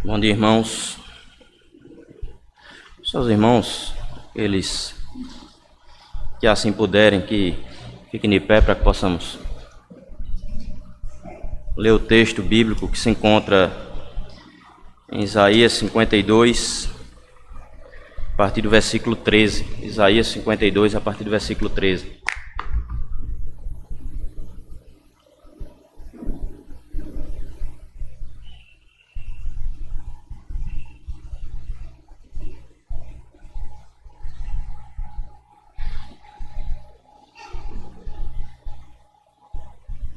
Bom dia, irmãos. Seus irmãos, eles que assim puderem, que fiquem de pé para que possamos ler o texto bíblico que se encontra em Isaías 52, a partir do versículo 13. Isaías 52, a partir do versículo 13.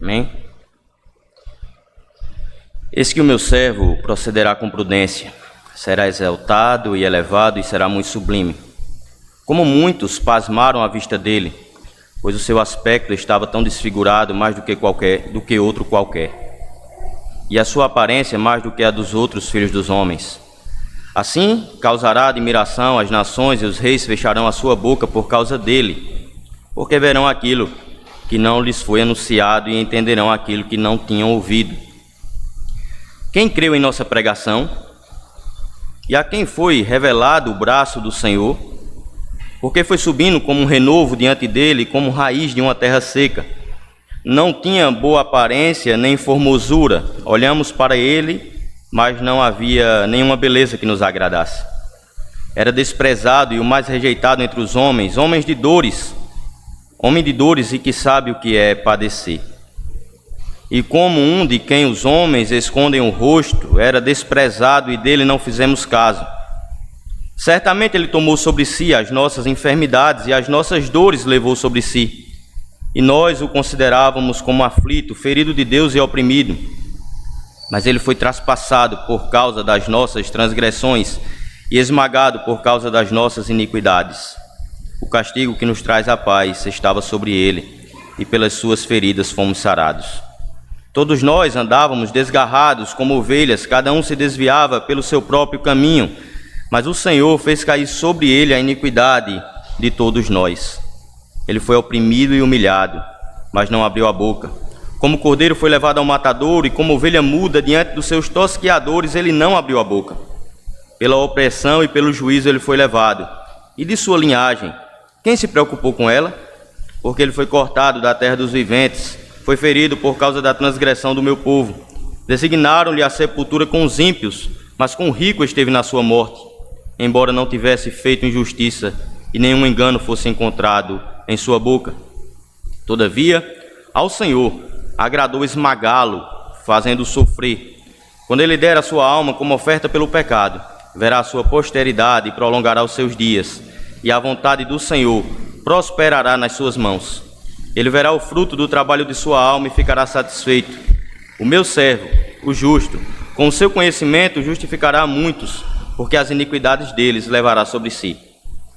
Amém? Eis que o meu servo procederá com prudência, será exaltado e elevado e será muito sublime. Como muitos pasmaram à vista dele, pois o seu aspecto estava tão desfigurado mais do que outro qualquer, e a sua aparência mais do que a dos outros filhos dos homens. Assim causará admiração às nações, e os reis fecharão a sua boca por causa dele, porque verão aquilo que não lhes foi anunciado e entenderão aquilo que não tinham ouvido. Quem creu em nossa pregação? E a quem foi revelado o braço do Senhor? Porque foi subindo como um renovo diante dele, como raiz de uma terra seca. Não tinha boa aparência nem formosura. Olhamos para ele, mas não havia nenhuma beleza que nos agradasse. Era desprezado e o mais rejeitado entre os homens, homem de dores e que sabe o que é padecer. E como um de quem os homens escondem o rosto, era desprezado e dele não fizemos caso. Certamente ele tomou sobre si as nossas enfermidades e as nossas dores levou sobre si. E nós o considerávamos como aflito, ferido de Deus e oprimido. Mas ele foi traspassado por causa das nossas transgressões e esmagado por causa das nossas iniquidades. O castigo que nos traz a paz estava sobre ele, e pelas suas feridas fomos sarados. Todos nós andávamos desgarrados como ovelhas, cada um se desviava pelo seu próprio caminho, mas o Senhor fez cair sobre ele a iniquidade de todos nós. Ele foi oprimido e humilhado, mas não abriu a boca. Como cordeiro foi levado ao matadouro, e como ovelha muda diante dos seus tosqueadores, ele não abriu a boca. Pela opressão e pelo juízo ele foi levado. E de sua linhagem, quem se preocupou com ela? Porque ele foi cortado da terra dos viventes, foi ferido por causa da transgressão do meu povo. Designaram-lhe a sepultura com os ímpios, mas com o rico esteve na sua morte, embora não tivesse feito injustiça e nenhum engano fosse encontrado em sua boca. Todavia, ao Senhor agradou esmagá-lo, fazendo-o sofrer. Quando ele der a sua alma como oferta pelo pecado, verá a sua posteridade e prolongará os seus dias. E a vontade do Senhor prosperará nas suas mãos. Ele verá o fruto do trabalho de sua alma e ficará satisfeito. O meu servo, o justo, com o seu conhecimento justificará a muitos, porque as iniquidades deles levará sobre si.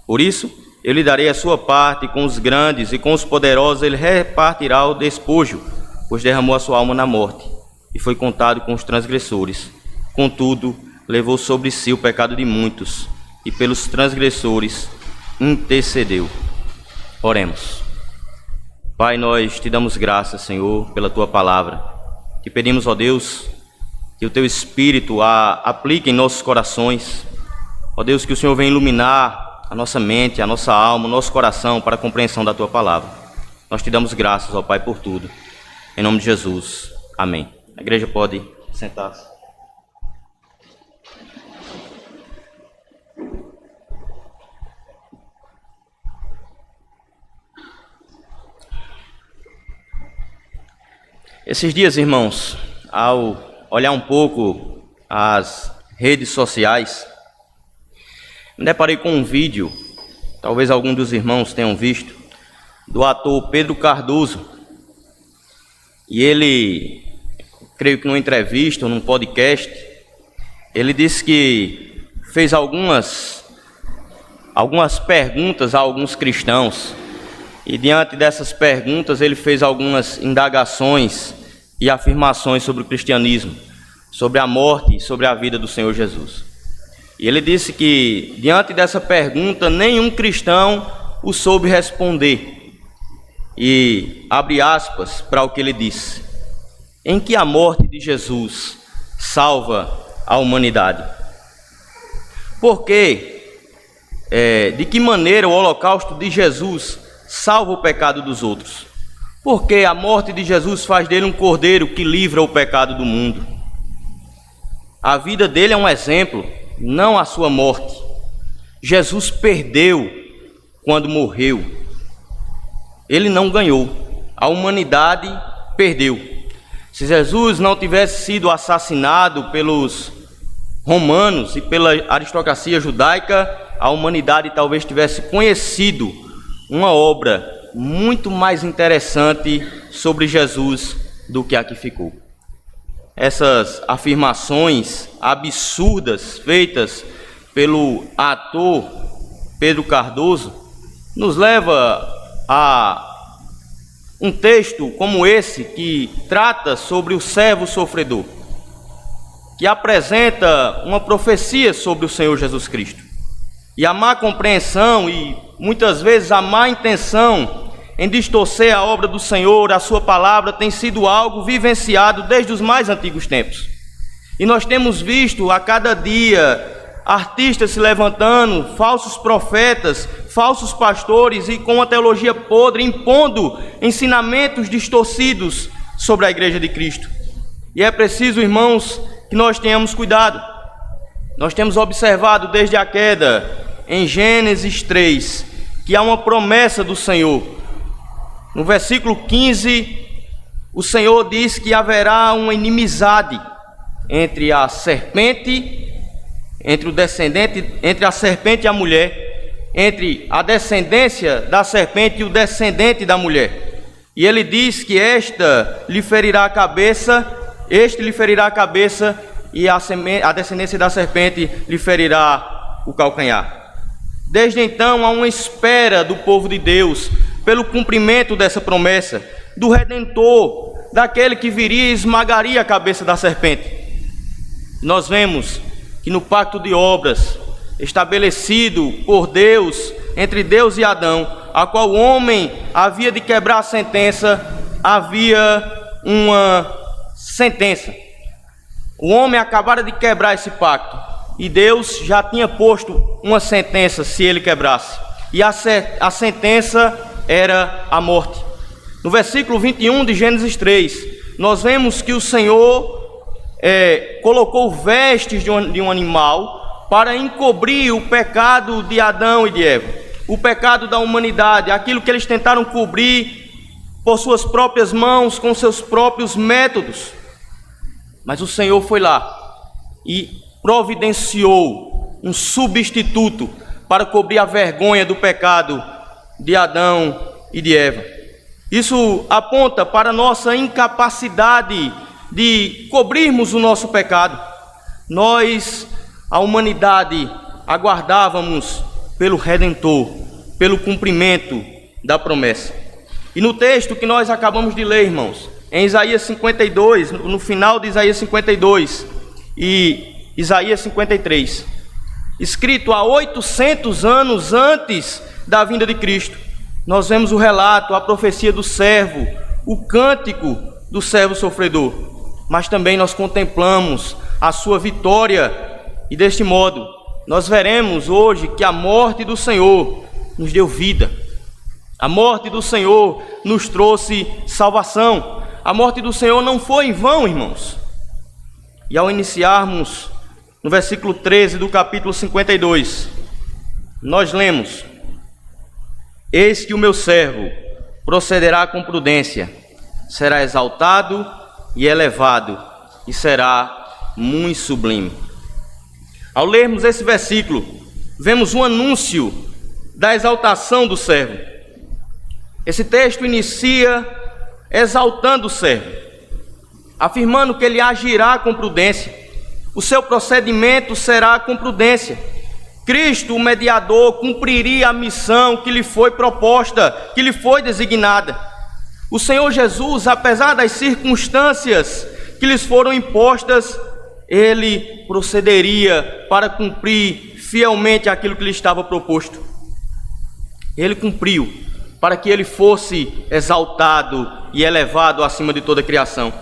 Por isso, eu lhe darei a sua parte, com os grandes e com os poderosos ele repartirá o despojo, pois derramou a sua alma na morte, e foi contado com os transgressores. Contudo, levou sobre si o pecado de muitos, e pelos transgressores intercedeu. Oremos. Pai, nós te damos graças, Senhor, pela tua palavra. Te pedimos, ó Deus, que o teu Espírito a aplique em nossos corações. Ó Deus, que o Senhor venha iluminar a nossa mente, a nossa alma, o nosso coração para a compreensão da tua palavra. Nós te damos graças, ó Pai, por tudo. Em nome de Jesus. Amém. A igreja pode sentar-se. Esses dias, irmãos, ao olhar um pouco as redes sociais, me deparei com um vídeo, talvez algum dos irmãos tenham visto, do ator Pedro Cardoso. E ele, creio que numa entrevista ou num podcast, ele disse que fez algumas perguntas a alguns cristãos. E diante dessas perguntas ele fez algumas indagações e afirmações sobre o cristianismo, sobre a morte e sobre a vida do Senhor Jesus. E ele disse que diante dessa pergunta nenhum cristão o soube responder. E abre aspas para o que ele disse: em que a morte de Jesus salva a humanidade. Porque, de que maneira o holocausto de Jesus salva o pecado dos outros? Porque a morte de Jesus faz dele um cordeiro que livra o pecado do mundo. A vida dele é um exemplo, não a sua morte. Jesus perdeu quando morreu. Ele não ganhou. A humanidade perdeu. Se Jesus não tivesse sido assassinado pelos romanos e pela aristocracia judaica, a humanidade talvez tivesse conhecido uma obra muito mais interessante sobre Jesus do que a que ficou. Essas afirmações absurdas feitas pelo ator Pedro Cardoso nos leva a um texto como esse, que trata sobre o servo sofredor, que apresenta uma profecia sobre o Senhor Jesus Cristo. E a má compreensão e muitas vezes a má intenção em distorcer a obra do Senhor, a sua palavra, tem sido algo vivenciado desde os mais antigos tempos. E nós temos visto a cada dia artistas se levantando, falsos profetas, falsos pastores e com uma teologia podre, impondo ensinamentos distorcidos sobre a igreja de Cristo. E é preciso, irmãos, que nós tenhamos cuidado. Nós temos observado desde a queda, em Gênesis 3, que há uma promessa do Senhor. No versículo 15, o Senhor diz que haverá uma inimizade entre a serpente, entre o descendente, entre a serpente e a mulher, entre a descendência da serpente e o descendente da mulher. E ele diz que este lhe ferirá a cabeça e a descendência da serpente lhe ferirá o calcanhar. Desde então há uma espera do povo de Deus pelo cumprimento dessa promessa, do Redentor, daquele que viria e esmagaria a cabeça da serpente. Nós vemos que no pacto de obras estabelecido por Deus, entre Deus e Adão, a qual o homem havia de quebrar a sentença, havia uma sentença. O homem acabara de quebrar esse pacto e Deus já tinha posto uma sentença se ele quebrasse. E a sentença era a morte. No versículo 21 de Gênesis 3, nós vemos que o Senhor colocou vestes de um animal para encobrir o pecado de Adão e de Eva, o pecado da humanidade, aquilo que eles tentaram cobrir por suas próprias mãos, com seus próprios métodos. Mas o Senhor foi lá e providenciou um substituto para cobrir a vergonha do pecado de Adão e de Eva. Isso aponta para a nossa incapacidade de cobrirmos o nosso pecado. Nós, a humanidade, aguardávamos pelo Redentor, pelo cumprimento da promessa. E no texto que nós acabamos de ler, irmãos, em Isaías 52, no final de Isaías 52 e Isaías 53, escrito há 800 anos antes da vinda de Cristo, nós vemos o relato, a profecia do servo, o cântico do servo sofredor, mas também nós contemplamos a sua vitória, e deste modo nós veremos hoje que a morte do Senhor nos deu vida, a morte do Senhor nos trouxe salvação, a morte do Senhor não foi em vão, irmãos. E ao iniciarmos no versículo 13 do capítulo 52, nós lemos: Eis que o meu servo procederá com prudência, será exaltado e elevado, e será muito sublime. Ao lermos esse versículo, vemos um anúncio da exaltação do servo. Esse texto inicia exaltando o servo, afirmando que ele agirá com prudência, o seu procedimento será com prudência. Cristo, o mediador, cumpriria a missão que lhe foi proposta, que lhe foi designada. O Senhor Jesus, apesar das circunstâncias que lhes foram impostas, ele procederia para cumprir fielmente aquilo que lhe estava proposto. Ele cumpriu para que ele fosse exaltado e elevado acima de toda a criação.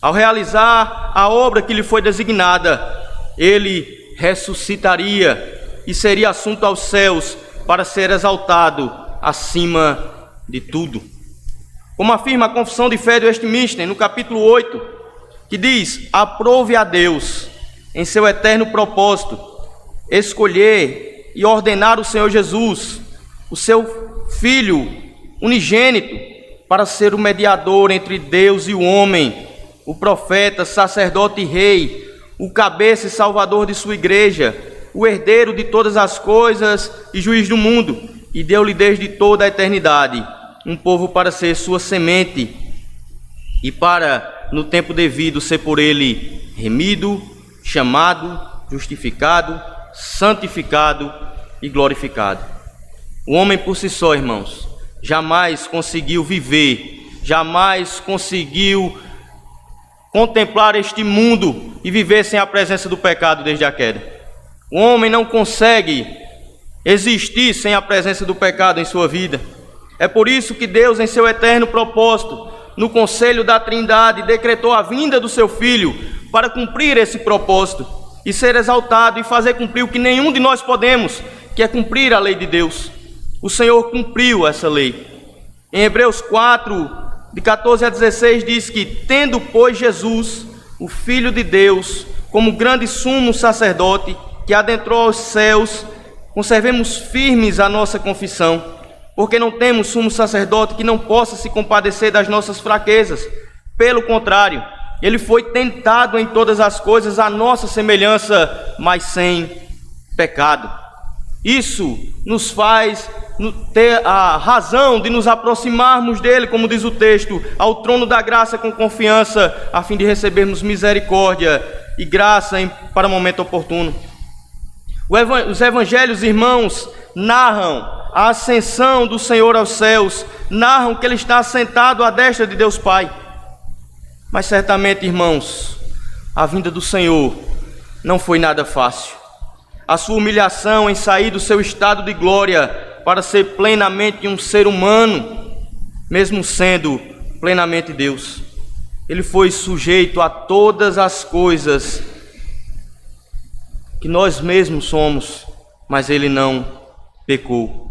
Ao realizar a obra que lhe foi designada, ele ressuscitaria e seria assunto aos céus para ser exaltado acima de tudo. Como afirma a Confissão de Fé de Westminster, no capítulo 8, que diz: aprove a Deus, em seu eterno propósito, escolher e ordenar o Senhor Jesus, o seu Filho unigênito, para ser o mediador entre Deus e o homem, o profeta, sacerdote e rei, o cabeça e salvador de sua igreja, o herdeiro de todas as coisas e juiz do mundo, e deu-lhe desde toda a eternidade um povo para ser sua semente e para, no tempo devido, ser por ele remido, chamado, justificado, santificado e glorificado. O homem por si só, irmãos, jamais conseguiu viver, jamais conseguiu contemplar este mundo e viver sem a presença do pecado desde a queda. O homem não consegue existir sem a presença do pecado em sua vida. É por isso que Deus, em seu eterno propósito, no conselho da Trindade, decretou a vinda do seu Filho para cumprir esse propósito e ser exaltado e fazer cumprir o que nenhum de nós podemos, que é cumprir a lei de Deus. O Senhor cumpriu essa lei. Em Hebreus 4, de 14 a 16, diz que, tendo, pois, Jesus, o Filho de Deus, como grande sumo sacerdote, que adentrou aos céus, conservemos firmes a nossa confissão, porque não temos sumo sacerdote que não possa se compadecer das nossas fraquezas. Pelo contrário, ele foi tentado em todas as coisas à nossa semelhança, mas sem pecado. Isso nos faz ter a razão de nos aproximarmos dele, como diz o texto, ao trono da graça com confiança, a fim de recebermos misericórdia e graça para o momento oportuno. Os evangelhos, irmãos, narram a ascensão do Senhor aos céus, narram que ele está assentado à destra de Deus Pai. Mas certamente, irmãos, a vinda do Senhor não foi nada fácil. A sua humilhação em sair do seu estado de glória para ser plenamente um ser humano, mesmo sendo plenamente Deus. Ele foi sujeito a todas as coisas que nós mesmos somos, mas ele não pecou.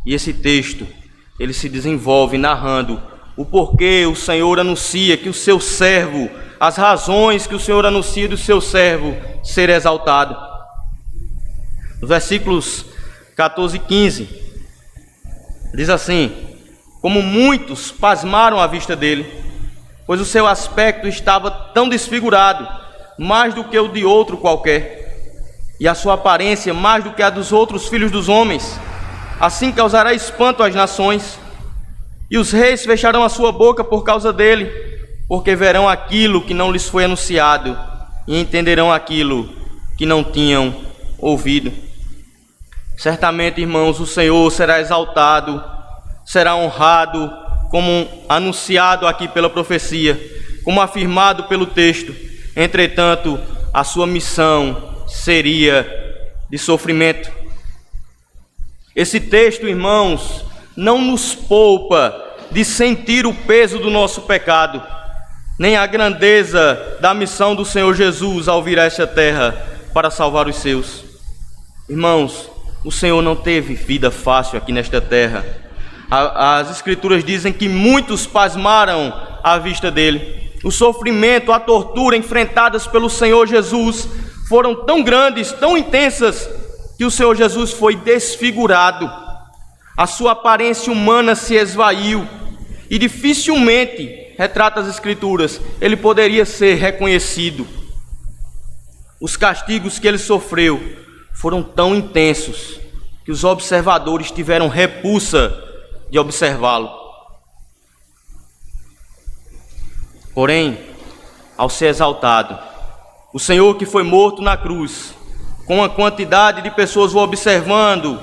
E esse texto, ele se desenvolve narrando o porquê o Senhor anuncia que o seu servo, as razões que o Senhor anuncia do seu servo ser exaltado. Nos versículos 14 e 15, diz assim: como muitos pasmaram à vista dele, pois o seu aspecto estava tão desfigurado, mais do que o de outro qualquer, e a sua aparência mais do que a dos outros filhos dos homens. Assim causará espanto às nações, e os reis fecharão a sua boca por causa dele, porque verão aquilo que não lhes foi anunciado, e entenderão aquilo que não tinham ouvido. Certamente, irmãos, o Senhor será exaltado, será honrado, como anunciado aqui pela profecia, como afirmado pelo texto. Entretanto, a sua missão seria de sofrimento. Esse texto, irmãos, não nos poupa de sentir o peso do nosso pecado, nem a grandeza da missão do Senhor Jesus ao vir a esta terra para salvar os seus. Irmãos, o Senhor não teve vida fácil aqui nesta terra. As Escrituras dizem que muitos pasmaram à vista dele. O sofrimento, a tortura enfrentadas pelo Senhor Jesus foram tão grandes, tão intensas, que o Senhor Jesus foi desfigurado. A sua aparência humana se esvaiu e dificilmente, retrata as Escrituras, ele poderia ser reconhecido. Os castigos que ele sofreu foram tão intensos que os observadores tiveram repulsa de observá-lo. Porém, ao ser exaltado, o Senhor que foi morto na cruz, com uma quantidade de pessoas o observando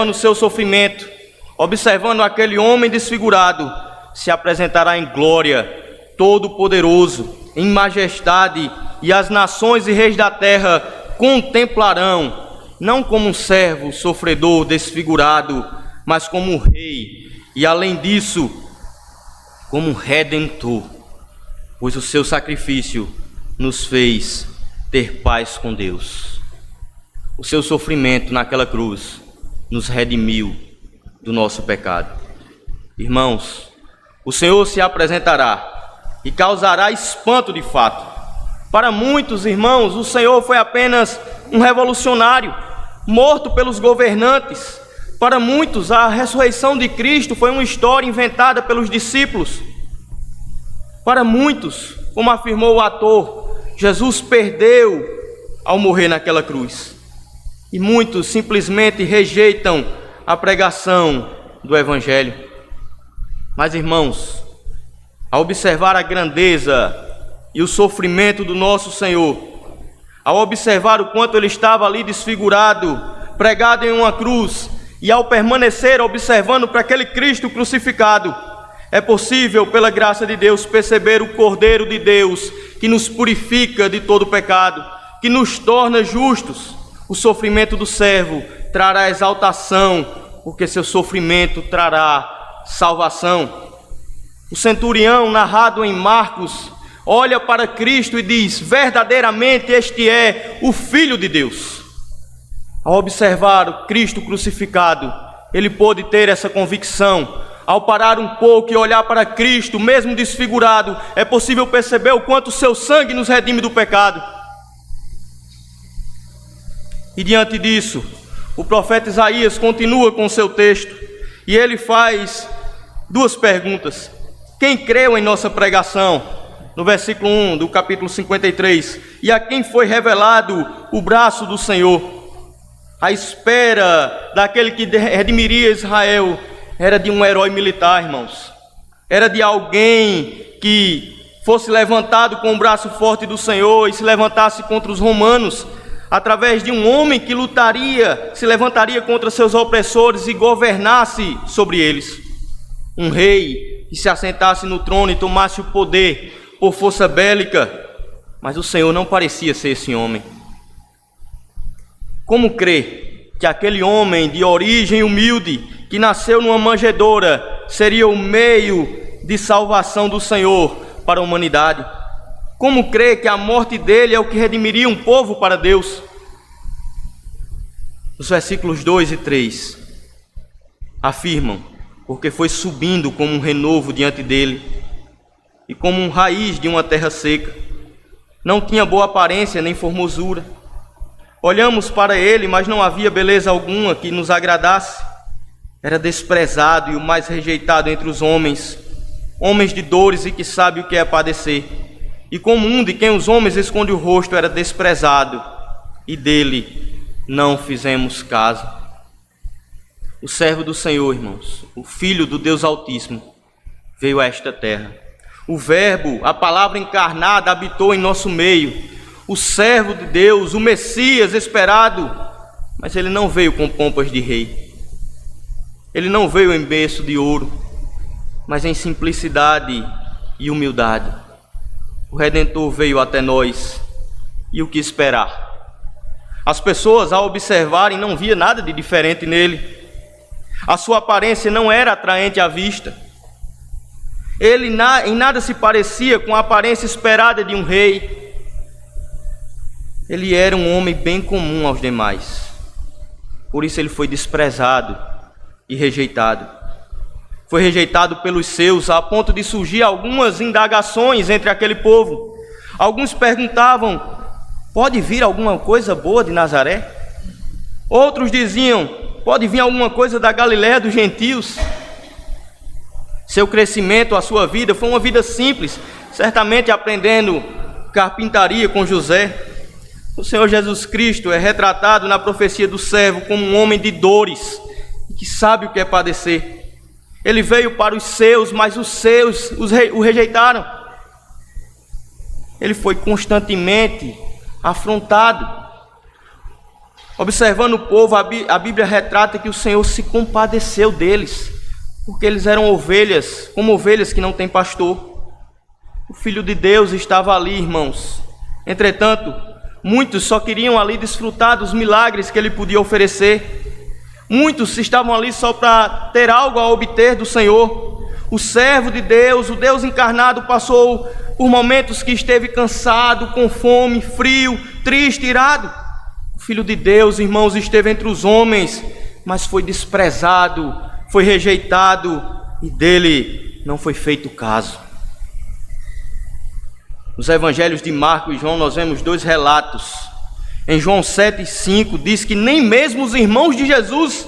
o seu sofrimento, observando aquele homem desfigurado, se apresentará em glória, todo-poderoso, em majestade, e as nações e reis da terra contemplarão, não como um servo sofredor desfigurado, mas como um rei, e além disso, como um redentor, pois o seu sacrifício nos fez ter paz com Deus. O seu sofrimento naquela cruz nos redimiu do nosso pecado. Irmãos, o Senhor se apresentará e causará espanto de fato. Para muitos irmãos, o Senhor foi apenas um revolucionário, morto pelos governantes. Para muitos, a ressurreição de Cristo foi uma história inventada pelos discípulos. Para muitos, como afirmou o ator, Jesus perdeu ao morrer naquela cruz. E muitos simplesmente rejeitam a pregação do Evangelho. Mas, irmãos, ao observar a grandeza e o sofrimento do nosso Senhor, ao observar o quanto ele estava ali desfigurado, pregado em uma cruz, e ao permanecer observando para aquele Cristo crucificado, é possível, pela graça de Deus, perceber o Cordeiro de Deus, que nos purifica de todo pecado, que nos torna justos. O sofrimento do servo trará exaltação, porque seu sofrimento trará salvação. O centurião, narrado em Marcos, olha para Cristo e diz: verdadeiramente este é o Filho de Deus. Ao observar o Cristo crucificado, ele pôde ter essa convicção. Ao parar um pouco e olhar para Cristo, mesmo desfigurado, é possível perceber o quanto o seu sangue nos redime do pecado. E diante disso, o profeta Isaías continua com o seu texto, e ele faz duas perguntas. Quem creu em nossa pregação? No versículo 1 do capítulo 53. E a quem foi revelado o braço do Senhor? A espera daquele que redimiria Israel era de um herói militar, irmãos. Era de alguém que fosse levantado com o braço forte do Senhor e se levantasse contra os romanos, através de um homem que lutaria, se levantaria contra seus opressores e governasse sobre eles. Um rei que se assentasse no trono e tomasse o poder por força bélica, mas o Senhor não parecia ser esse homem. Como crer que aquele homem de origem humilde, que nasceu numa manjedoura, seria o meio de salvação do Senhor para a humanidade? Como crer que a morte dele é o que redimiria um povo para Deus? Os versículos 2 e 3 afirmam: porque foi subindo como um renovo diante dele, e como um raiz de uma terra seca. Não tinha boa aparência nem formosura. Olhamos para ele, mas não havia beleza alguma que nos agradasse. Era desprezado e o mais rejeitado entre os homens, homens de dores e que sabe o que é padecer. E como um de quem os homens escondem o rosto, era desprezado, e dele não fizemos caso. O servo do Senhor, irmãos, o Filho do Deus Altíssimo, veio a esta terra. O Verbo, a palavra encarnada, habitou em nosso meio. O servo de Deus, o Messias esperado, mas ele não veio com pompas de rei. Ele não veio em berço de ouro, mas em simplicidade e humildade. O Redentor veio até nós, e o que esperar? As pessoas, ao observarem, não via nada de diferente nele. A sua aparência não era atraente à vista. Ele em nada se parecia com a aparência esperada de um rei. Ele era um homem bem comum aos demais. Por isso ele foi desprezado e rejeitado. Foi rejeitado pelos seus, a ponto de surgir algumas indagações entre aquele povo. Alguns perguntavam: pode vir alguma coisa boa de Nazaré? Outros diziam: pode vir alguma coisa da Galiléia dos gentios? Seu crescimento, a sua vida, foi uma vida simples, certamente aprendendo carpintaria com José. O Senhor Jesus Cristo é retratado na profecia do servo como um homem de dores, que sabe o que é padecer. Ele veio para os seus, mas os seus o rejeitaram. Ele foi constantemente afrontado. Observando o povo, a Bíblia retrata que o Senhor se compadeceu deles, porque eles eram ovelhas, como ovelhas que não têm pastor. O Filho de Deus estava ali, irmãos. Entretanto, muitos só queriam ali desfrutar dos milagres que ele podia oferecer. Muitos estavam ali só para ter algo a obter do Senhor. O servo de Deus, o Deus encarnado, passou por momentos que esteve cansado, com fome, frio, triste, irado. O Filho de Deus, irmãos, esteve entre os homens, mas foi desprezado, foi rejeitado e dele não foi feito caso. Nos evangelhos de Marcos e João nós vemos dois relatos. Em João 7:5 diz que nem mesmo os irmãos de Jesus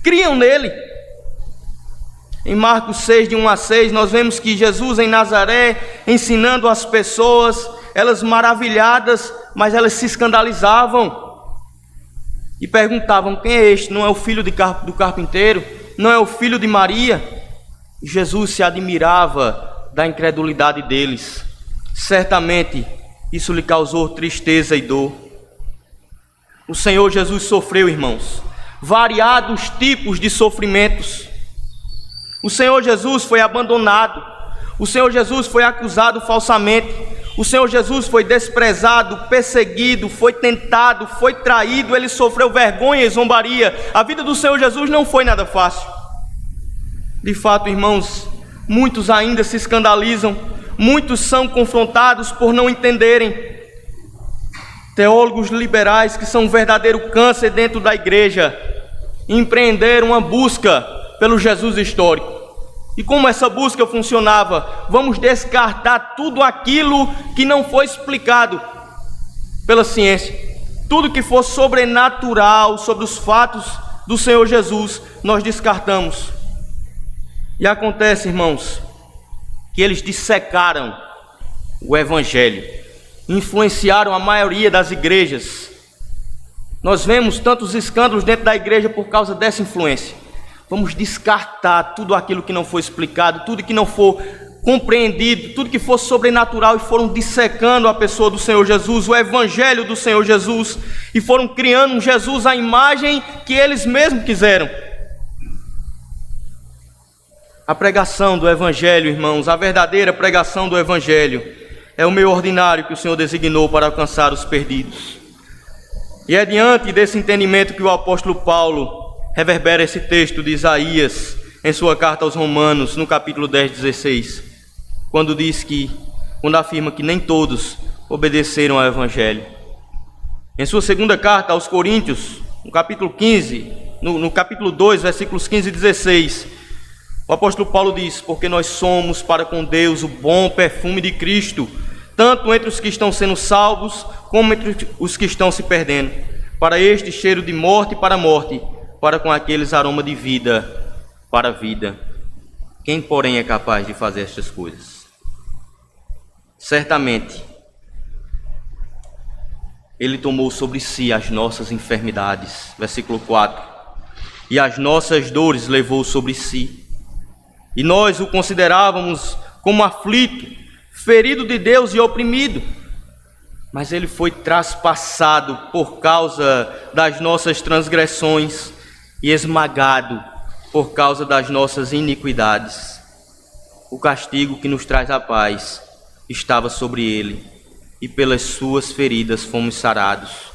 criam nele. Em Marcos 6, de 1 a 6, nós vemos que Jesus em Nazaré, ensinando as pessoas, elas maravilhadas, mas elas se escandalizavam e perguntavam: quem é este? Não é o filho do carpinteiro? Não é o filho de Maria? E Jesus se admirava da incredulidade deles. Certamente isso lhe causou tristeza e dor. O Senhor Jesus sofreu, irmãos, variados tipos de sofrimentos. O Senhor Jesus foi abandonado, o Senhor Jesus foi acusado falsamente, o Senhor Jesus foi desprezado, perseguido, foi tentado, foi traído, ele sofreu vergonha e zombaria. A vida do Senhor Jesus não foi nada fácil. De fato, irmãos, muitos ainda se escandalizam, muitos são confrontados por não entenderem. Teólogos liberais, que são um verdadeiro câncer dentro da igreja, empreenderam uma busca pelo Jesus histórico. E como essa busca funcionava? Vamos descartar tudo aquilo que não foi explicado pela ciência. Tudo que for sobrenatural sobre os fatos do Senhor Jesus, nós descartamos. E acontece, irmãos, que eles dissecaram o Evangelho, influenciaram a maioria das igrejas. Nós vemos tantos escândalos dentro da igreja por causa dessa influência. Vamos descartar tudo aquilo que não foi explicado, tudo que não for compreendido, tudo que for sobrenatural, e foram dissecando a pessoa do Senhor Jesus, o Evangelho do Senhor Jesus, e foram criando um Jesus à imagem que eles mesmos quiseram. A pregação do Evangelho, irmãos, a verdadeira pregação do Evangelho é o meio ordinário que o Senhor designou para alcançar os perdidos. E é diante desse entendimento que o apóstolo Paulo reverbera esse texto de Isaías em sua carta aos Romanos, no capítulo 10, 16, quando afirma que nem todos obedeceram ao Evangelho. Em sua segunda carta aos Coríntios, no capítulo 15, no capítulo 2, versículos 15 e 16, o apóstolo Paulo diz: porque nós somos para com Deus o bom perfume de Cristo, tanto entre os que estão sendo salvos, como entre os que estão se perdendo. Para este cheiro de morte para a morte, para com aqueles aroma de vida para a vida. Quem, porém, é capaz de fazer estas coisas? Certamente, Ele tomou sobre si as nossas enfermidades, versículo 4, e as nossas dores levou sobre si. E nós o considerávamos como aflito, ferido de Deus e oprimido. Mas Ele foi traspassado por causa das nossas transgressões e esmagado por causa das nossas iniquidades. O castigo que nos traz a paz estava sobre ele, e pelas suas feridas fomos sarados.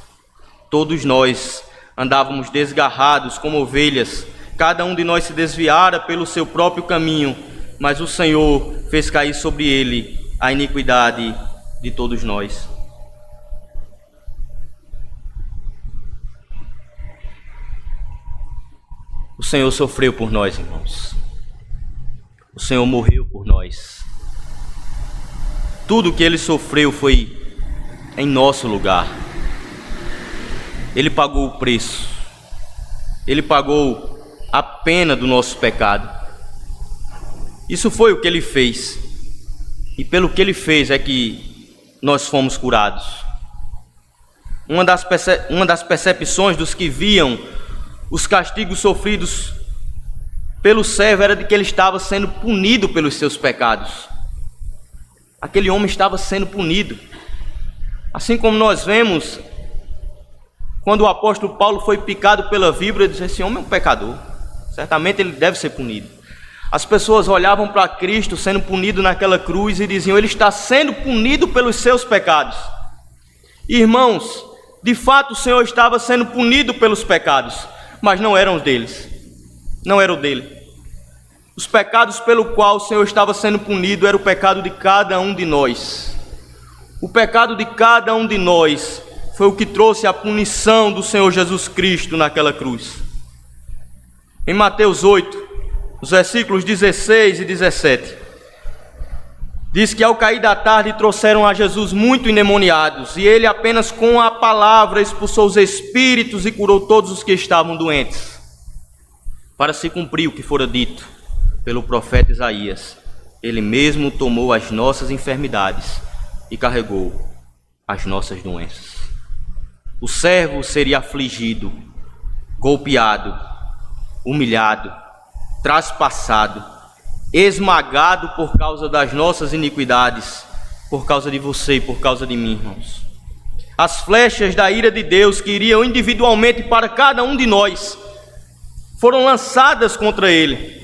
Todos nós andávamos desgarrados como ovelhas, cada um de nós se desviara pelo seu próprio caminho, mas o Senhor fez cair sobre ele a iniquidade de todos nós. O Senhor sofreu por nós, irmãos. O Senhor morreu por nós. Tudo que Ele sofreu foi em nosso lugar. Ele pagou o preço. Ele pagou a pena do nosso pecado. Isso foi o que Ele fez. E pelo que Ele fez é que nós fomos curados. Uma das percepções dos que viam os castigos sofridos pelo servo era de que ele estava sendo punido pelos seus pecados. Aquele homem estava sendo punido. Assim como nós vemos, quando o apóstolo Paulo foi picado pela víbora, ele disse: esse homem é um pecador, certamente ele deve ser punido. As pessoas olhavam para Cristo sendo punido naquela cruz e diziam: ele está sendo punido pelos seus pecados. Irmãos, de fato o Senhor estava sendo punido pelos pecados, mas não eram os deles, não era o dele. Os pecados pelo qual o Senhor estava sendo punido era o pecado de cada um de nós. O pecado de cada um de nós foi o que trouxe a punição do Senhor Jesus Cristo naquela cruz. Em Mateus 8, os versículos 16 e 17, diz que ao cair da tarde trouxeram a Jesus muito endemoniados, e ele apenas com a palavra expulsou os espíritos e curou todos os que estavam doentes, para se cumprir o que fora dito pelo profeta Isaías: ele mesmo tomou as nossas enfermidades e carregou as nossas doenças. O servo seria afligido, golpeado, humilhado, traspassado, esmagado por causa das nossas iniquidades, por causa de você e por causa de mim, irmãos. As flechas da ira de Deus que iriam individualmente para cada um de nós foram lançadas contra ele.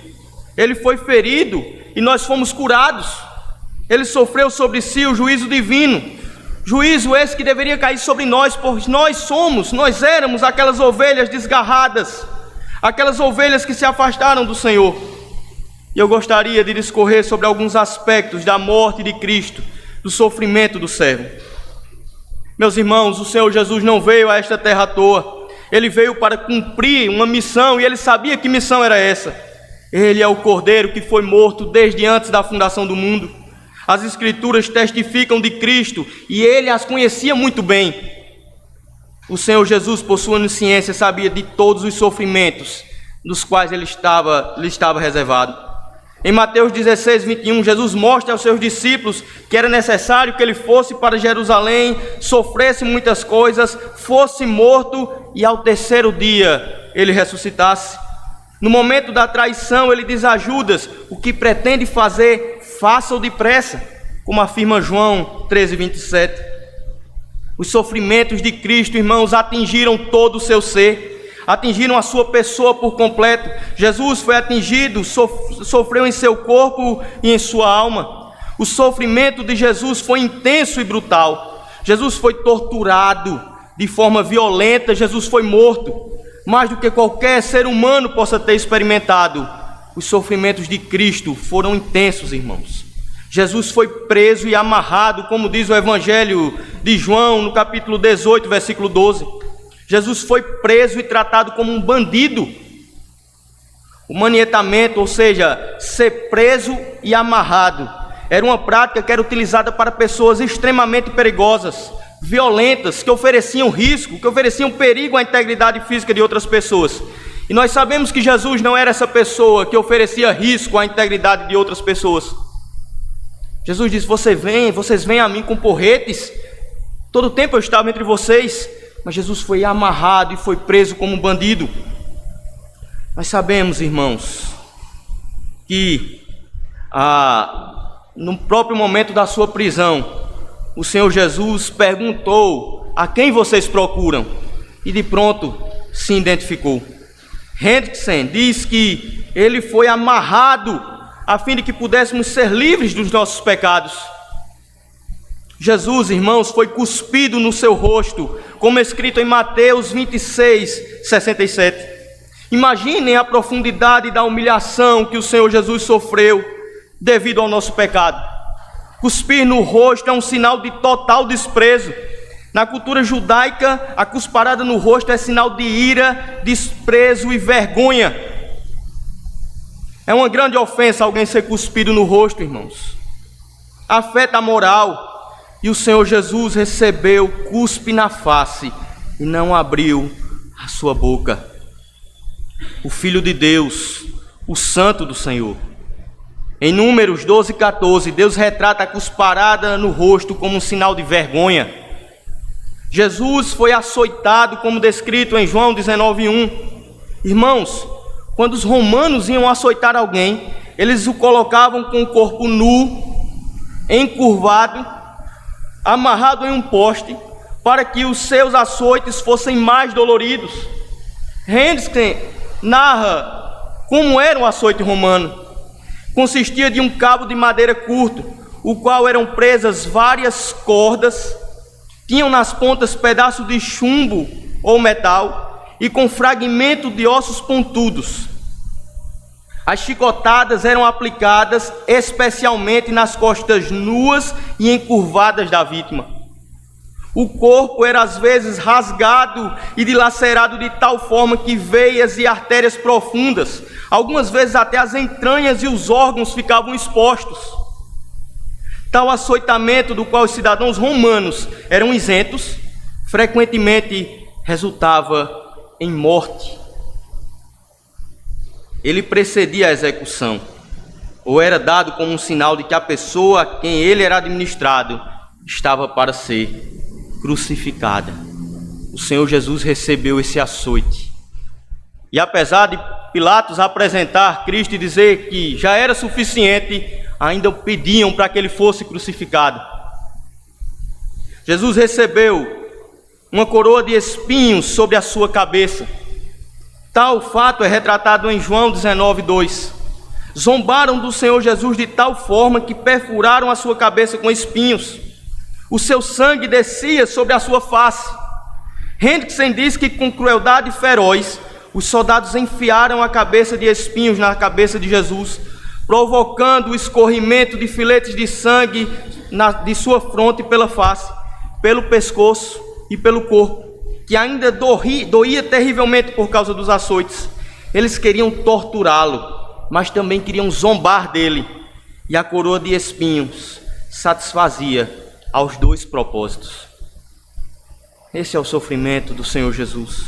Ele foi ferido e nós fomos curados. Ele sofreu sobre si o juízo divino, juízo esse que deveria cair sobre nós, pois nós éramos aquelas ovelhas desgarradas, aquelas ovelhas que se afastaram do Senhor. E eu gostaria de discorrer sobre alguns aspectos da morte de Cristo, do sofrimento do servo. Meus irmãos, o Senhor Jesus não veio a esta terra à toa. Ele veio para cumprir uma missão, e ele sabia que missão era essa. Ele é o Cordeiro que foi morto desde antes da fundação do mundo. As Escrituras testificam de Cristo e ele as conhecia muito bem. O Senhor Jesus, por sua onisciência, sabia de todos os sofrimentos dos quais lhe estava reservado. Em Mateus 16, 21, Jesus mostra aos seus discípulos que era necessário que ele fosse para Jerusalém, sofresse muitas coisas, fosse morto e ao terceiro dia ele ressuscitasse. No momento da traição, ele diz a Judas: o que pretende fazer, faça-o depressa, como afirma João 13, 27. Os sofrimentos de Cristo, irmãos, atingiram todo o seu ser, atingiram a sua pessoa por completo. Jesus foi atingido, sofreu em seu corpo e em sua alma. O sofrimento de Jesus foi intenso e brutal. Jesus foi torturado de forma violenta, Jesus foi morto. Mais do que qualquer ser humano possa ter experimentado, os sofrimentos de Cristo foram intensos, irmãos. Jesus foi preso e amarrado, como diz o Evangelho de João, no capítulo 18, versículo 12. Jesus foi preso e tratado como um bandido. O maniatamento, ou seja, ser preso e amarrado, era uma prática que era utilizada para pessoas extremamente perigosas, violentas, que ofereciam risco, que ofereciam perigo à integridade física de outras pessoas. E nós sabemos que Jesus não era essa pessoa que oferecia risco à integridade de outras pessoas. Jesus disse: vocês vêm a mim com porretes, todo o tempo eu estava entre vocês. Mas Jesus foi amarrado e foi preso como um bandido. Nós sabemos, irmãos, que no próprio momento da sua prisão, o Senhor Jesus perguntou: a quem vocês procuram? E de pronto se identificou. Hendrickson diz que ele foi amarrado a fim de que pudéssemos ser livres dos nossos pecados. Jesus, irmãos, foi cuspido no seu rosto, como escrito em Mateus 26, 67. Imaginem a profundidade da humilhação que o Senhor Jesus sofreu devido ao nosso pecado. Cuspir no rosto é um sinal de total desprezo. Na cultura judaica, a cusparada no rosto é sinal de ira, desprezo e vergonha. É uma grande ofensa alguém ser cuspido no rosto, irmãos. Afeta a moral. E o Senhor Jesus recebeu cuspe na face e não abriu a sua boca. O Filho de Deus, o Santo do Senhor. Em Números 12, 14, Deus retrata a cusparada no rosto como um sinal de vergonha. Jesus foi açoitado, como descrito em João 19, 1. Irmãos, quando os romanos iam açoitar alguém, eles o colocavam com o corpo nu, encurvado, amarrado em um poste, para que os seus açoites fossem mais doloridos. Hendrickson narra como era o açoite romano. Consistia de um cabo de madeira curto, o qual eram presas várias cordas, tinham nas pontas pedaços de chumbo ou metal, e com fragmento de ossos pontudos. As chicotadas eram aplicadas especialmente nas costas nuas e encurvadas da vítima. O corpo era às vezes rasgado e dilacerado de tal forma que veias e artérias profundas, algumas vezes até as entranhas e os órgãos ficavam expostos. Tal açoitamento do qual os cidadãos romanos eram isentos, frequentemente resultava em morte. Ele precedia a execução, ou era dado como um sinal de que a pessoa a quem ele era administrado estava para ser crucificada. O Senhor Jesus recebeu esse açoite. E apesar de Pilatos apresentar Cristo e dizer que já era suficiente, ainda pediam para que ele fosse crucificado. Jesus recebeu uma coroa de espinhos sobre a sua cabeça. Tal fato é retratado em João 19:2. Zombaram do Senhor Jesus de tal forma que perfuraram a sua cabeça com espinhos. O seu sangue descia sobre a sua face. Hendrickson diz que com crueldade feroz, os soldados enfiaram a cabeça de espinhos na cabeça de Jesus, provocando o escorrimento de filetes de sangue de sua fronte pela face, pelo pescoço e pelo corpo, que ainda doía terrivelmente por causa dos açoites. Eles queriam torturá-lo, mas também queriam zombar dele, e a coroa de espinhos satisfazia aos dois propósitos. Esse é o sofrimento do Senhor Jesus.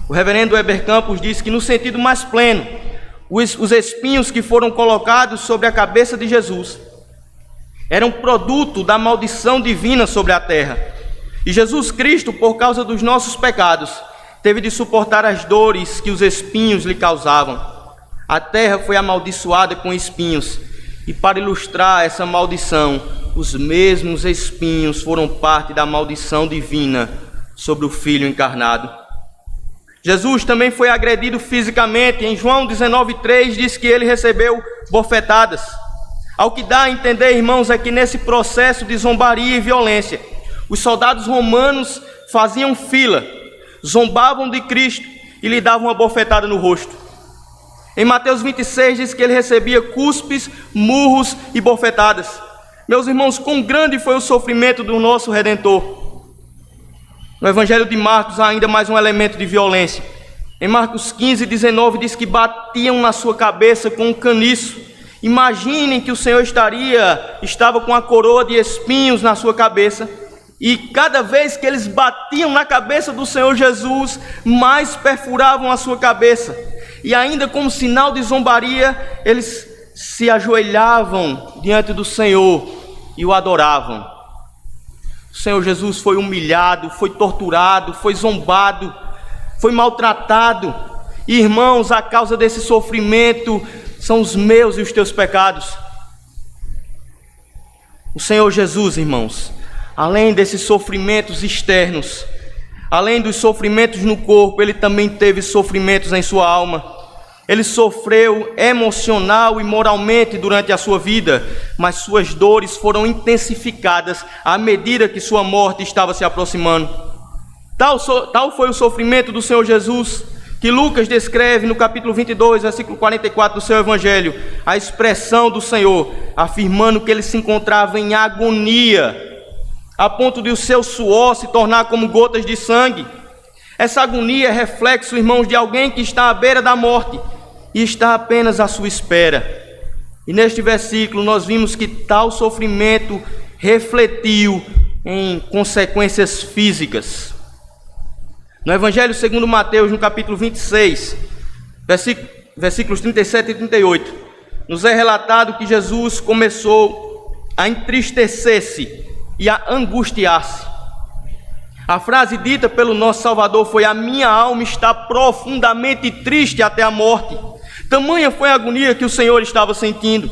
O reverendo Heber Campos diz que, no sentido mais pleno, os espinhos que foram colocados sobre a cabeça de Jesus eram produto da maldição divina sobre a terra. E Jesus Cristo, por causa dos nossos pecados, teve de suportar as dores que os espinhos lhe causavam. A terra foi amaldiçoada com espinhos, e para ilustrar essa maldição, os mesmos espinhos foram parte da maldição divina sobre o Filho encarnado. Jesus também foi agredido fisicamente. Em João 19:3 diz que ele recebeu bofetadas. Ao que dá a entender, irmãos, é que nesse processo de zombaria e violência, os soldados romanos faziam fila, zombavam de Cristo e lhe davam uma bofetada no rosto. Em Mateus 26 diz que ele recebia cuspes, murros e bofetadas. Meus irmãos, quão grande foi o sofrimento do nosso Redentor. No Evangelho de Marcos há ainda mais um elemento de violência. Em Marcos 15:19 diz que batiam na sua cabeça com um caniço. Imaginem que o Senhor estava com a coroa de espinhos na sua cabeça, e cada vez que eles batiam na cabeça do Senhor Jesus, mais perfuravam a sua cabeça. E ainda como sinal de zombaria, eles se ajoelhavam diante do Senhor e o adoravam. O Senhor Jesus foi humilhado, foi torturado, foi zombado, foi maltratado. E, irmãos, a causa desse sofrimento são os meus e os teus pecados. O Senhor Jesus, irmãos, além desses sofrimentos externos, além dos sofrimentos no corpo, ele também teve sofrimentos em sua alma. Ele sofreu emocional e moralmente durante a sua vida, mas suas dores foram intensificadas à medida que sua morte estava se aproximando. Tal foi o sofrimento do Senhor Jesus, que Lucas descreve no capítulo 22, versículo 44 do seu Evangelho, a expressão do Senhor, afirmando que ele se encontrava em agonia, a ponto de o seu suor se tornar como gotas de sangue. Essa agonia é reflexo, irmãos, de alguém que está à beira da morte e está apenas à sua espera. E neste versículo nós vimos que tal sofrimento refletiu em consequências físicas. No Evangelho segundo Mateus, no capítulo 26, versículos 37 e 38, nos é relatado que Jesus começou a entristecer-se e a angustiar-se. A frase dita pelo nosso Salvador foi: a minha alma está profundamente triste até a morte. Tamanha foi a agonia que o Senhor estava sentindo.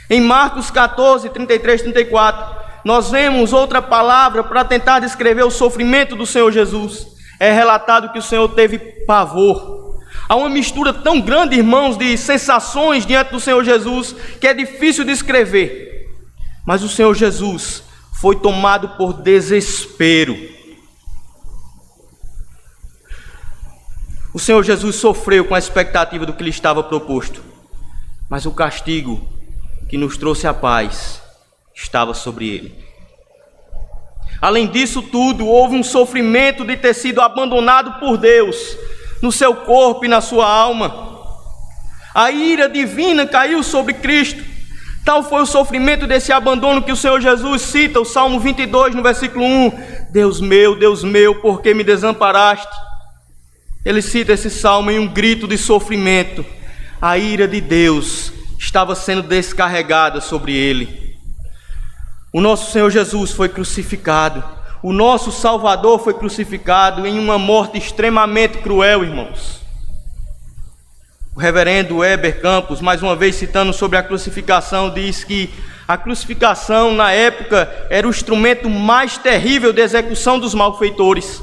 Em Marcos 14, 33 e 34, nós vemos outra palavra para tentar descrever o sofrimento do Senhor Jesus. É relatado que o Senhor teve pavor. Há uma mistura tão grande, irmãos, de sensações diante do Senhor Jesus, que é difícil descrever. Mas o Senhor Jesus foi tomado por desespero. O Senhor Jesus sofreu com a expectativa do que lhe estava proposto. mas o castigo que nos trouxe a paz estava sobre ele. Além disso tudo, houve um sofrimento de ter sido abandonado por Deus no seu corpo e na sua alma. A ira divina caiu sobre Cristo. Tal foi o sofrimento desse abandono que o Senhor Jesus cita, o Salmo 22, no versículo 1. Deus meu, por que me desamparaste? Ele cita esse salmo em um grito de sofrimento. A ira de Deus estava sendo descarregada sobre ele. O nosso Senhor Jesus foi crucificado. O nosso Salvador foi crucificado em uma morte extremamente cruel, irmãos. O reverendo Heber Campos, mais uma vez citando sobre a crucificação, diz que a crucificação na época era o instrumento mais terrível de execução dos malfeitores.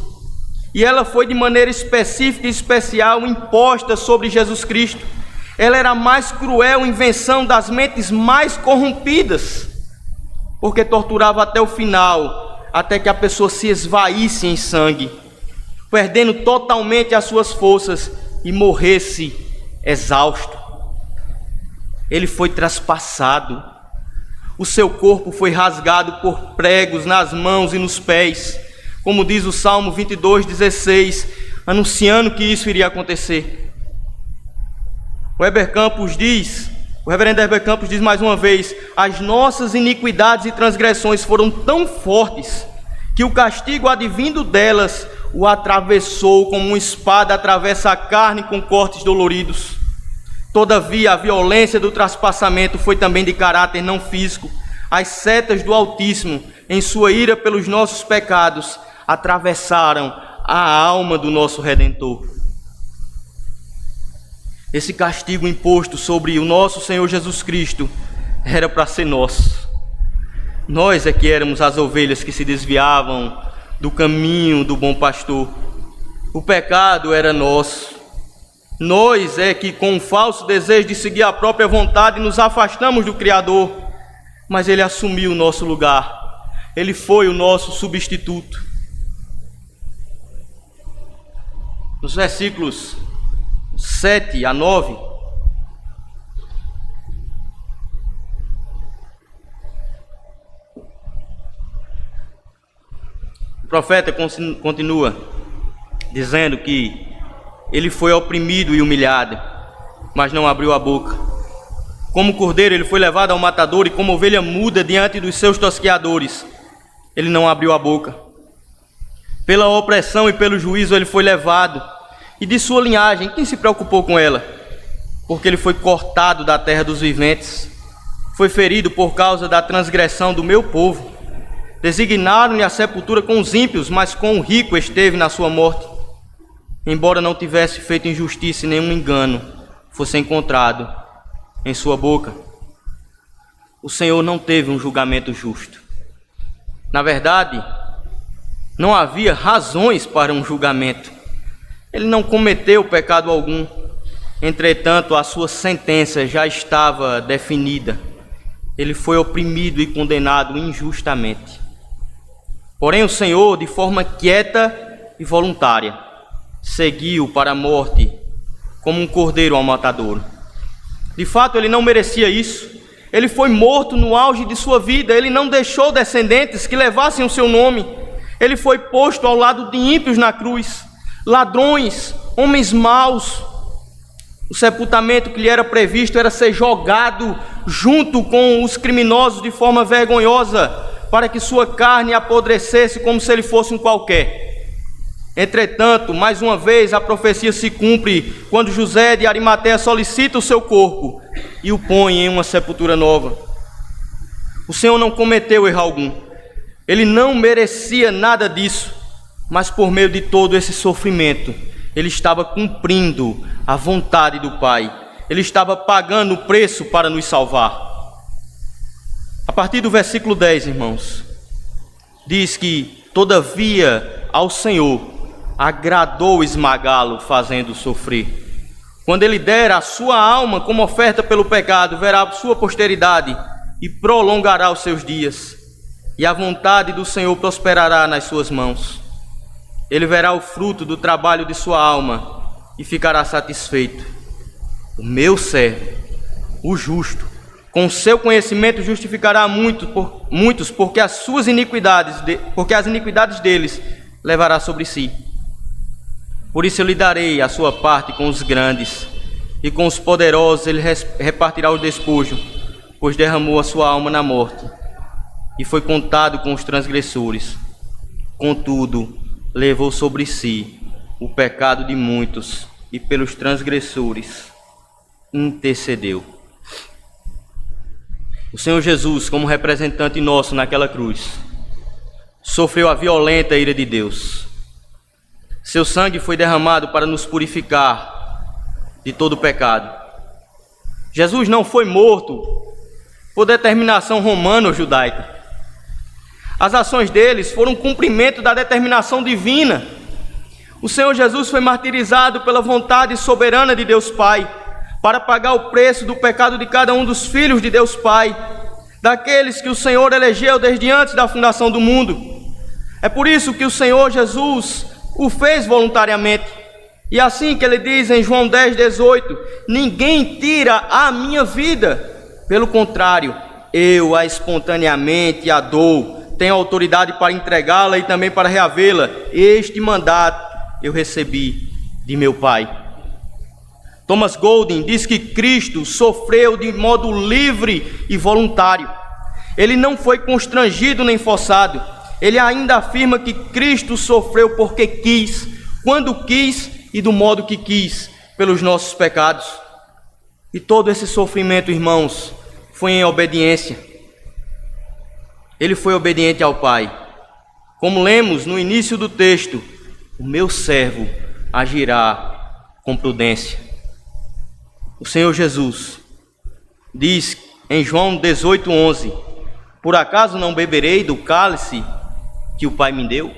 E ela foi de maneira específica e especial imposta sobre Jesus Cristo. Ela era a mais cruel invenção das mentes mais corrompidas, porque torturava até o final, até que a pessoa se esvaísse em sangue, perdendo totalmente as suas forças e morresse exausto. Ele foi traspassado, o seu corpo foi rasgado por pregos nas mãos e nos pés, como diz o Salmo 22:16, anunciando que isso iria acontecer. O reverendo Heber Campos diz mais uma vez: as nossas iniquidades e transgressões foram tão fortes que o castigo advindo delas o atravessou como uma espada atravessa a carne com cortes doloridos. Todavia, a violência do traspassamento foi também de caráter não físico. As setas do Altíssimo, em sua ira pelos nossos pecados, atravessaram a alma do nosso Redentor. Esse castigo imposto sobre o nosso Senhor Jesus Cristo era para ser nosso. Nós é que éramos as ovelhas que se desviavam do caminho do bom pastor. O pecado era nosso. Nós é que, com um falso desejo de seguir a própria vontade, nos afastamos do Criador. Mas Ele assumiu o nosso lugar. Ele foi o nosso substituto. Nos versículos 7 a 9, o profeta continua dizendo que ele foi oprimido e humilhado, mas não abriu a boca. Como cordeiro ele foi levado ao matador, e como ovelha muda diante dos seus tosqueadores, ele não abriu a boca. Pela opressão e pelo juízo ele foi levado, e de sua linhagem quem se preocupou com ela? Porque ele foi cortado da terra dos viventes, foi ferido por causa da transgressão do meu povo. Designaram-lhe a sepultura com os ímpios, mas com o rico esteve na sua morte, embora não tivesse feito injustiça e nenhum engano fosse encontrado em sua boca. O Senhor não teve um julgamento justo. Na verdade, não havia razões para um julgamento. Ele não cometeu pecado algum. Entretanto, a sua sentença já estava definida. Ele foi oprimido e condenado injustamente. Porém, o Senhor, de forma quieta e voluntária, seguiu para a morte como um cordeiro ao matadouro. De fato, ele não merecia isso. Ele foi morto no auge de sua vida. Ele não deixou descendentes que levassem o seu nome. Ele foi posto ao lado de ímpios na cruz, ladrões, homens maus. O sepultamento que lhe era previsto era ser jogado junto com os criminosos de forma vergonhosa, para que sua carne apodrecesse como se ele fosse um qualquer. Entretanto, mais uma vez a profecia se cumpre quando José de Arimateia solicita o seu corpo e o põe em uma sepultura nova. O Senhor não cometeu erro algum. Ele não merecia nada disso, mas por meio de todo esse sofrimento, ele estava cumprindo a vontade do Pai. Ele estava pagando o preço para nos salvar. A partir do versículo 10, irmãos, diz que, todavia, ao Senhor agradou esmagá-lo, fazendo sofrer. Quando ele der a sua alma como oferta pelo pecado, verá a sua posteridade e prolongará os seus dias, e a vontade do Senhor prosperará nas suas mãos. Ele verá o fruto do trabalho de sua alma e ficará satisfeito. O meu servo, o justo, com seu conhecimento justificará muitos, porque as iniquidades deles levará sobre si. Por isso eu lhe darei a sua parte com os grandes, e com os poderosos ele repartirá o despojo, pois derramou a sua alma na morte, e foi contado com os transgressores. Contudo, levou sobre si o pecado de muitos, e pelos transgressores intercedeu. O Senhor Jesus, como representante nosso naquela cruz, sofreu a violenta ira de Deus. Seu sangue foi derramado para nos purificar de todo pecado. Jesus não foi morto por determinação romana ou judaica. As ações deles foram cumprimento da determinação divina. O Senhor Jesus foi martirizado pela vontade soberana de Deus Pai, para pagar o preço do pecado de cada um dos filhos de Deus Pai, daqueles que o Senhor elegeu desde antes da fundação do mundo. É por isso que o Senhor Jesus o fez voluntariamente. E assim que ele diz em João 10:18, ninguém tira a minha vida, pelo contrário, eu a espontaneamente a dou, tenho autoridade para entregá-la e também para reavê-la. Este mandato eu recebi de meu Pai. Thomas Golden diz que Cristo sofreu de modo livre e voluntário. Ele não foi constrangido nem forçado. Ele ainda afirma que Cristo sofreu porque quis, quando quis e do modo que quis, pelos nossos pecados. E todo esse sofrimento, irmãos, foi em obediência. Ele foi obediente ao Pai. Como lemos no início do texto, o meu servo agirá com prudência. O Senhor Jesus diz em João 18:11, por acaso não beberei do cálice que o Pai me deu?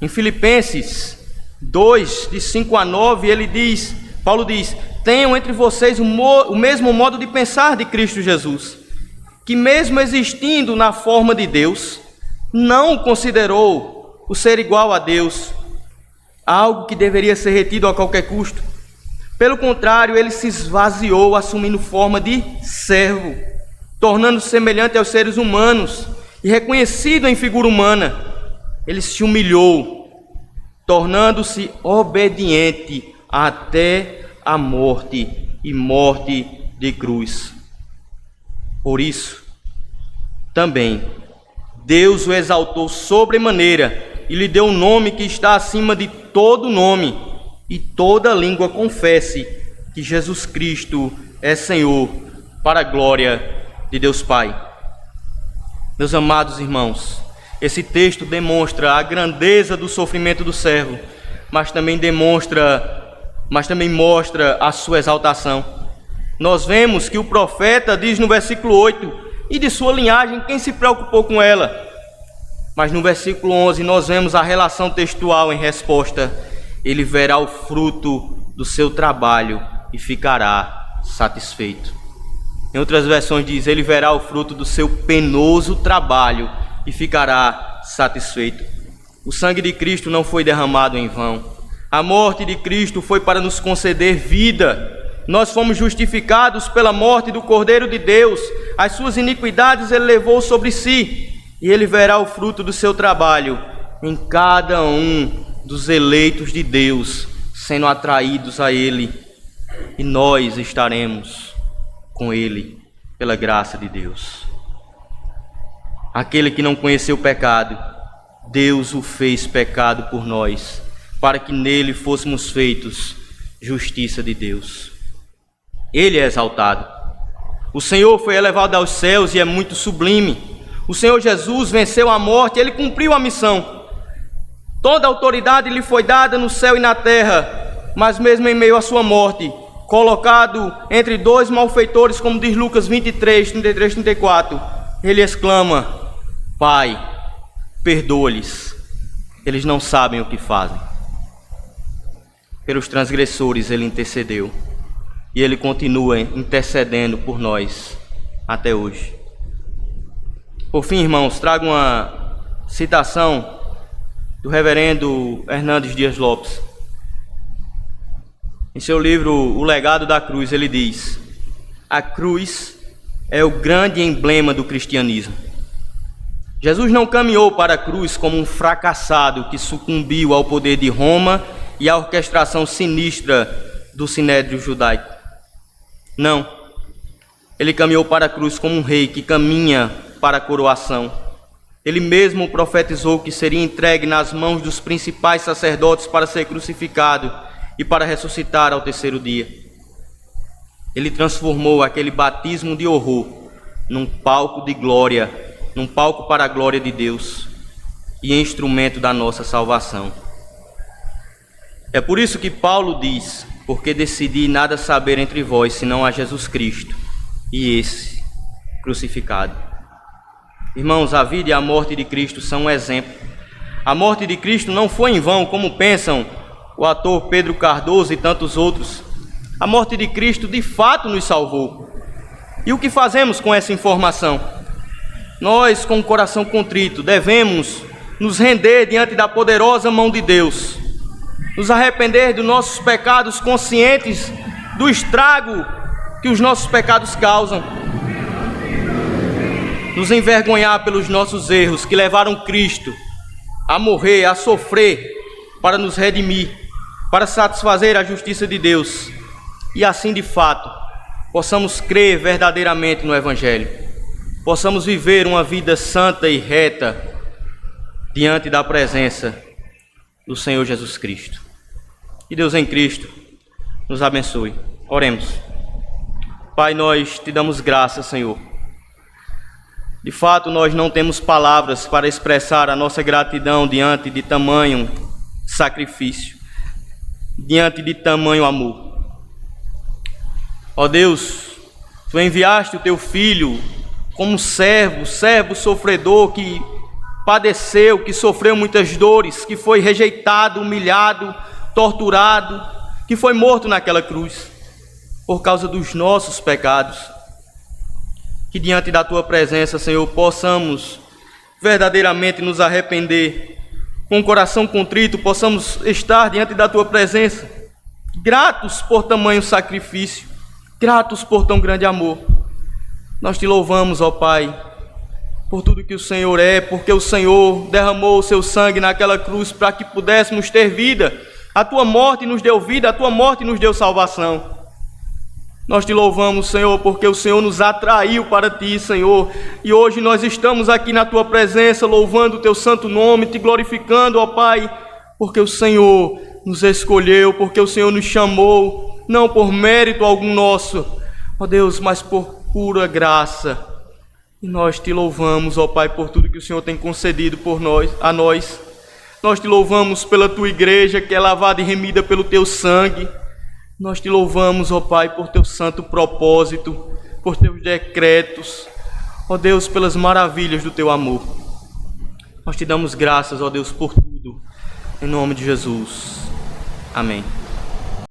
Em Filipenses 2:5-9, Paulo diz, tenham entre vocês o mesmo modo de pensar de Cristo Jesus, que mesmo existindo na forma de Deus, não considerou o ser igual a Deus algo que deveria ser retido a qualquer custo. Pelo contrário, ele se esvaziou, assumindo forma de servo, tornando-se semelhante aos seres humanos e reconhecido em figura humana. Ele se humilhou, tornando-se obediente até a morte e morte de cruz. Por isso, também, Deus o exaltou sobremaneira e lhe deu um nome que está acima de todo nome, e toda língua confesse que Jesus Cristo é Senhor, para a glória de Deus Pai. Meus amados irmãos, esse texto demonstra a grandeza do sofrimento do servo, mas também mostra a sua exaltação. Nós vemos que o profeta diz no versículo 8, e de sua linhagem quem se preocupou com ela? Mas no versículo 11 nós vemos a relação textual em resposta. Ele verá o fruto do seu trabalho e ficará satisfeito. Em outras versões diz, ele verá o fruto do seu penoso trabalho e ficará satisfeito. O sangue de Cristo não foi derramado em vão. A morte de Cristo foi para nos conceder vida. Nós fomos justificados pela morte do Cordeiro de Deus. As suas iniquidades ele levou sobre si, e ele verá o fruto do seu trabalho em cada um dos eleitos de Deus, sendo atraídos a Ele, e nós estaremos com Ele, pela graça de Deus. Aquele que não conheceu o pecado, Deus o fez pecado por nós, para que nele fôssemos feitos justiça de Deus. Ele é exaltado. O Senhor foi elevado aos céus e é muito sublime. O Senhor Jesus venceu a morte, Ele cumpriu a missão. Toda a autoridade lhe foi dada no céu e na terra, mas mesmo em meio à sua morte, colocado entre dois malfeitores, como diz Lucas 23:33-34, ele exclama, Pai, perdoa-lhes, eles não sabem o que fazem. Pelos transgressores ele intercedeu, e ele continua intercedendo por nós até hoje. Por fim, irmãos, trago uma citação do reverendo Hernandes Dias Lopes. Em seu livro O Legado da Cruz, ele diz: a cruz é o grande emblema do cristianismo. Jesus não caminhou para a cruz como um fracassado que sucumbiu ao poder de Roma e à orquestração sinistra do sinédrio judaico. Não. Ele caminhou para a cruz como um rei que caminha para a coroação. Ele mesmo profetizou que seria entregue nas mãos dos principais sacerdotes para ser crucificado e para ressuscitar ao terceiro dia. Ele transformou aquele batismo de horror num palco de glória, num palco para a glória de Deus e instrumento da nossa salvação. É por isso que Paulo diz: porque decidi nada saber entre vós, senão a Jesus Cristo e esse crucificado. Irmãos, a vida e a morte de Cristo são um exemplo. A morte de Cristo não foi em vão, como pensam o ator Pedro Cardoso e tantos outros. A morte de Cristo de fato nos salvou. E o que fazemos com essa informação? Nós, com o coração contrito, devemos nos render diante da poderosa mão de Deus, nos arrepender dos nossos pecados, conscientes do estrago que os nossos pecados causam, nos envergonhar pelos nossos erros que levaram Cristo a morrer, a sofrer para nos redimir, para satisfazer a justiça de Deus, e assim de fato possamos crer verdadeiramente no Evangelho, possamos viver uma vida santa e reta diante da presença do Senhor Jesus Cristo. Que Deus em Cristo nos abençoe. Oremos. Pai, nós te damos graças, Senhor. De fato, nós não temos palavras para expressar a nossa gratidão diante de tamanho sacrifício, diante de tamanho amor. Ó Deus, Tu enviaste o Teu Filho como servo sofredor que padeceu, que sofreu muitas dores, que foi rejeitado, humilhado, torturado, que foi morto naquela cruz por causa dos nossos pecados. Que diante da Tua presença, Senhor, possamos verdadeiramente nos arrepender, com o coração contrito, possamos estar diante da Tua presença, gratos por tamanho sacrifício, gratos por tão grande amor. Nós Te louvamos, ó Pai, por tudo que o Senhor é, porque o Senhor derramou o Seu sangue naquela cruz para que pudéssemos ter vida. A Tua morte nos deu vida, a Tua morte nos deu salvação. Nós Te louvamos, Senhor, porque o Senhor nos atraiu para Ti, Senhor. E hoje nós estamos aqui na Tua presença, louvando o Teu santo nome, Te glorificando, ó Pai, porque o Senhor nos escolheu, porque o Senhor nos chamou, não por mérito algum nosso, ó Deus, mas por pura graça. E nós Te louvamos, ó Pai, por tudo que o Senhor tem concedido a nós. Nós Te louvamos pela Tua igreja, que é lavada e remida pelo Teu sangue. Nós Te louvamos, ó Pai, por Teu santo propósito, por Teus decretos, ó Deus, pelas maravilhas do Teu amor. Nós Te damos graças, ó Deus, por tudo, em nome de Jesus. Amém.